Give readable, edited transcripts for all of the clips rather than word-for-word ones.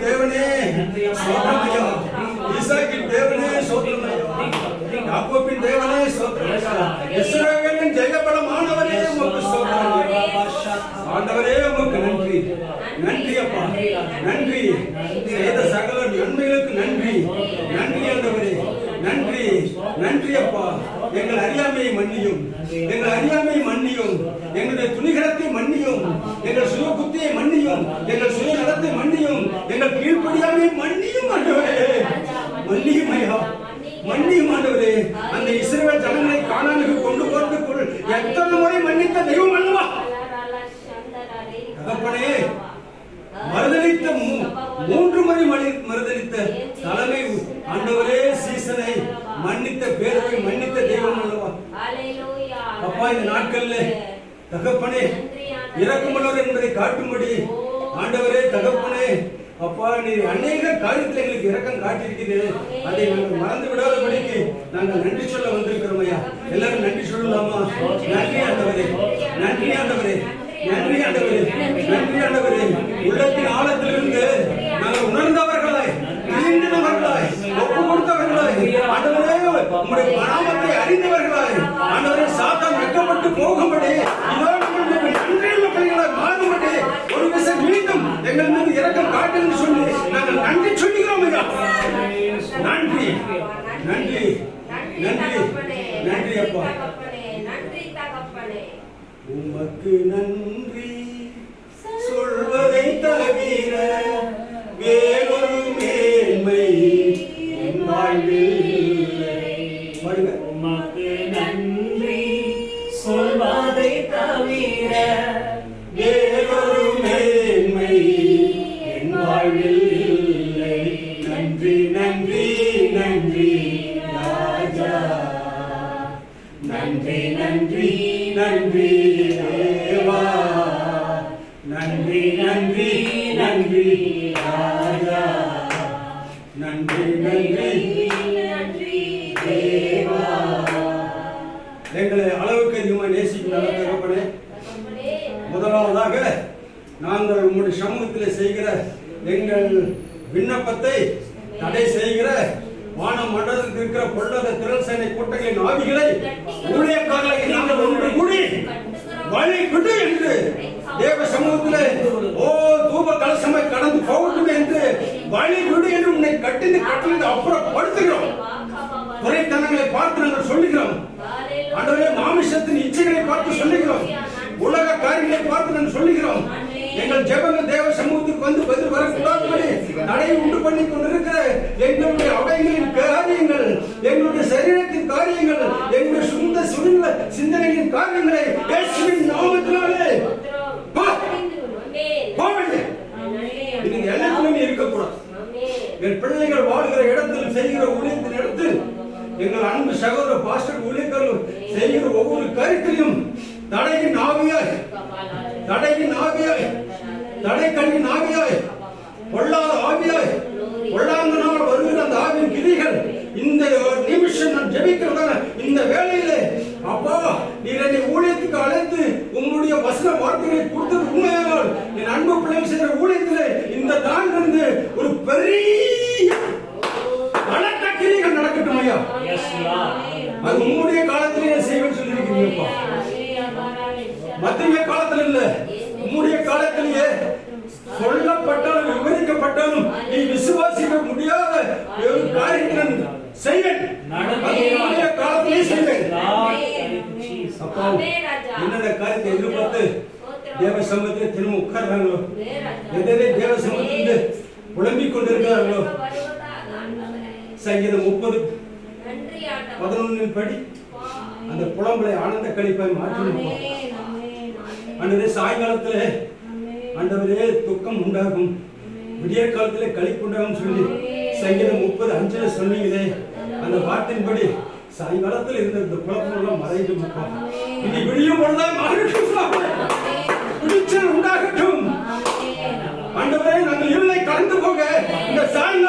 தேவனே சோதனையா, ஈசாக்கின் தேவனே சோதனையா, யாக்கோபின் தேவனே சோதனையா, இஸ்ரவேலின் ஜெயபலமானவரே உமக்கு சோதனையா. ஆண்டவரே உமக்கு நன்றி, நன்றி அப்பா, நன்றி. செய்த சகல நன்மைகளுக்கு நன்றி, நன்றி ஆண்டவரே, நன்றி, நன்றி அப்பா. எங்கள் அறியாமையை மன்னியும், எங்கள் அறியாமையை மன்னியும், எங்களுடைய துணிகரத்தை மன்னியும், எங்கள் சுய புத்தியை மன்னியும், எங்கள் சுய நலத்தை மன்னியும், எங்கள் கீழ்ப்படியாமை மன்னியும் ஆண்டவரே, மன்னியும் ஐயா, மன்னியும் ஆண்டவரே. அந்த இஸ்ரவேல் ஜனங்களை கானானுக்கு கொண்டு போறதுக்குள் எத்தனை முறை மன்னித்த தெய்வம் அல்லவா தகப்பனே. மறுதளித்த 3 முறை மறுதளித்த தலைமை ஆண்டவரே சீசனை மன்னித்த பேரவை மன்னித்த தெய்வம் அல்லவா அப்பா. இந்த நாட்கள்ல தகப்பனே இரக்கமுள்ளவர் என்பதை காட்டும்படி ஆண்டவரே தகப்பனே அப்பா, நீ அநேக காரியத்தில் எங்களுக்கு இரக்கம் காட்டியிருக்கிறது. அதை நாங்கள் மறந்து விடாதபடிக்கு நாங்கள் நன்றி சொல்ல வந்திருக்கிறோம் ஐயா. எல்லாரும் நன்றி சொல்லலாமா? நன்றி ஆண்டவரே, நன்றி ஆண்டவரே, நன்றி ஆண்டவரே, நன்றி ஆண்டவரே. உள்ளத்தின் ஆழத்திலிருந்து நாங்கள் உணர்ந்தவர்களாய், நீண்டினவர்களாய், ஒப்பு கொடுத்தவர்களாய் ஆண்டவரே, உங்களுடைய நாமத்தை அறிந்தவர்களாய் ஆண்டவரே, சாத்தான் வெட்கப்பட்டு போகும்படி நன்றியுள்ள பிள்ளைகளாய் மாறும்படி ஒரு விஷயம் மீண்டும் எங்கள் மீது இரக்கம் காட்டுன்னு சொல்லி நாங்கள் நன்றி சொல்லுகிறோம் ஐயா. நன்றி, நன்றி, நன்றி, நன்றி அப்பா. உமக்கு நன்றி சொல்வதை தவிர வேறொரு மேன்மை என் வாழ்வில். உமக்கு நன்றி சொல்வதை தவிர வேறொரு மேன்மை என் வாழ்வில் இல்லை. நன்றி, நன்றி, நன்றி ராஜா, நன்றி, நன்றி, நன்றி தேவா, நன்றி, நன்றி, நன்றி ராஜா, நன்றி, நன்றி, நன்றி தேவா. எங்களை அளவுக்கு அதிகமாக நேசிக்கும் நல்ல தகப்பனே, முதலாவதாக நாங்கள் உங்களுடைய சமூகத்தில் செய்கிற எங்கள் விண்ணப்பத்தை தடை செய்கிற வான மண்டலத்தில் இருக்கிற பொல்லாத திரள் சேனை கூட்டங்களின் ஆவிகளை ஊழியக்காரர்களை நாங்கள் ஒன்று கூடி வழி விடு என்று தேவ சமூகத்திலே தூப கலசமை கடந்து போகட்டும் என்று வழி விடு என்று உன்னை கட்டிந்து அப்புறப்படுத்துகிறோம். துறைத்தனங்களை பார்த்து நாங்கள் சொல்லுகிறோம் ஆண்டவரே. மாமிசத்தின் இச்சைகளை பார்த்து சொல்லுகிறோம், உலக காரியங்களை பார்த்து நாங்கள் சொல்லுகிறோம். எங்கள் ஜெபங்கள் தேவ சமூகத்துக்கு வந்து பதில் வரக்கூடாதபடி தடையை உண்டு பண்ணி கொண்டிருக்கிற எங்களுடைய அவயங்களின் காரியங்கள், எங்களுடைய சரீரத்தின் காரியங்கள், எங்களுடைய சொந்த சுருங்க சிந்தனையின் காரியங்களை இயேசுவின் நாமத்தினாலே எல்லாருமே இருக்கக்கூடாது. என் பிள்ளைகள் வாழ்கிற இடத்தில் செய்கிற ஊழியத்தின் இடத்தில் எங்கள் அன்பு சகோதர பாஸ்டர் ஊழியர்கள் செய்கிற ஒவ்வொரு காரியத்திலும் தடையின் ஆவியாய், தடையின் ஆவியாய், தடைக்கல்வின் ஆவியாய், பொல்லாத ஆவியாய், பொல்லாங்கனால் வருகிற அந்த ஆவியின் கிரிகள் இந்த நிமிஷம் நான் ஜெபிக்கிறதான இந்த வேளையிலே அப்பா, நீர் என்னை ஊழியத்துக்கு அழைத்து உங்களுடைய வசன வார்த்தைகளை கொடுத்தது உண்மையானால் என் அன்பு பிள்ளைகள் செய்கிற ஊழியத்திலே இந்த நாளிலிருந்து ஒரு பெரிய பலத்த கிரிகள் நடக்கட்டும் ஐயா. அது உங்களுடைய காலத்திலேயே செய்வேன்னு சொல்லியிருக்கிறீங்கப்பா. மத்திய காலத்தில் இல்ல, உம்முடைய காலத்திலேயே சொல்லப்பட்டாலும் விவரிக்கப்பட்டாலும் நீ விசுவாசிக்க முடியாத ஒரு காரியத்தை செய்ய காலத்திலே செய்வேன். அப்பா, என்னென்ன காரியத்தை எதிர்பார்த்து தேவ சமூகத்தில் திரும்ப உட்கார்றாங்களோ, எதை தேவ சமூகத்திலிருந்து புலம்பிக் கொண்டிருக்கிறார்களோ, சங்கீதம் 30:11 படி அந்த புலம்பலை ஆனந்த கழிப்பாய் மாற்றணும். அன்றைய சாயங்காலத்துல ஆண்டவரே துக்கம் உண்டாகும், விடிய காலத்திலே களிப்பு உண்டாகும் சொல்லி சங்கீதம் 30:5 சொன்னீங்களே, அந்த வார்த்தையின்படி சாயங்காலத்தில் இருந்த இந்த குழப்பம் எல்லாம் மறைந்து இனி விடியும் பொழுதாய் விடிச்சல் உண்டாகட்டும். ஆண்டவரே, நாங்கள் இருளை கடந்து போக இந்த சாயங்காலம்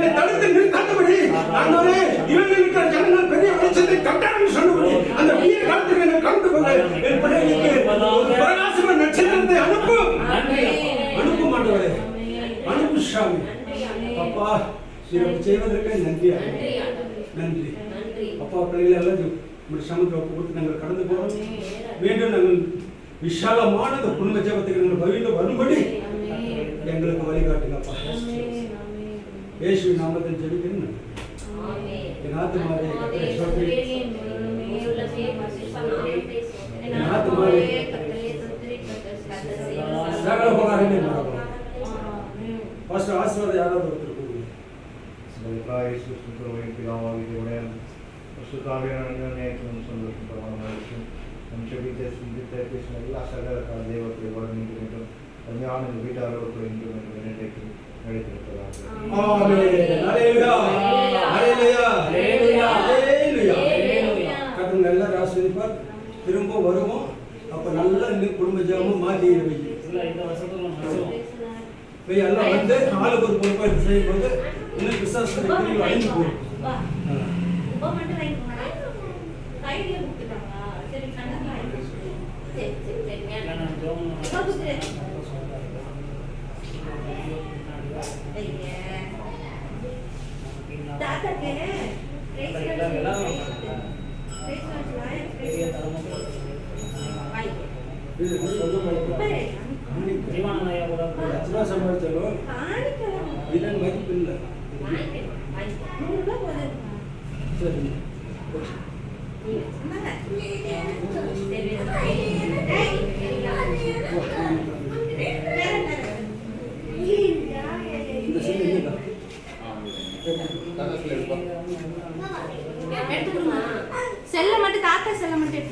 எங்களை தடுத்து நிறுத்தாதபடி ஆண்டவரே இவர்கள் இருக்கிற ஜனங்கள் பெரிய வெளிச்சத்தை கட்டாயம் சொன்னபடி அந்த பெரிய காலத்தில் என்னை கலந்து கொள்ள என் பிள்ளைகளுக்கு ஒரு பிரகாசமான நட்சத்திரத்தை அனுப்பும் ஆண்டவரே அனுப்பு சாமி அப்பா நீங்க செய்வதற்கு நன்றி நன்றி அப்பா பிள்ளைகள் எல்லாம் உங்களுடைய சமூகத்தை ஒப்பு கொடுத்து நாங்கள் கடந்து போறோம் மீண்டும் நாங்கள் விஷாலமான குடும்ப ஜெபத்துக்கு நாங்கள் பகிர்ந்து வரும்படி எங்களுக்கு வழிகாட்டுங்கப்பா இயேசுவின் நாமத்தில் ஜெபிக்கிறேன் என் ஆத்துமாவே கர்த்தரை ஸ்தோத்திரி என் ஆத்துமாவே சகல உபகாரங்களை மறவாதே பாஸ்டர் ஆசீர்வாதம் யாராவது ஒருத்தர் கொடுங்க எல்லா சகல தெய்வத்தை வழங்கி வேண்டும் ஞான வீட்டாரோடு இன்றைக்கு நடைபெறுவதாக எல்லாரும் ஆசீர்வதிப்பார். திரும்ப வருவோம். அப்ப நல்லா குடும்ப ஜாமும் மாற்றி எல்லாம் வந்து ஆளுக்கு ஒரு பொறுப்பாக செய்யும் போது இன்னும் விசாசம் அழிஞ்சு போகும். சம்பாதிச்சாலும் இதன் மதிப்பு இல்லை. சரி செல்ல மட்டும் தாத்தா செல்ல மட்டும்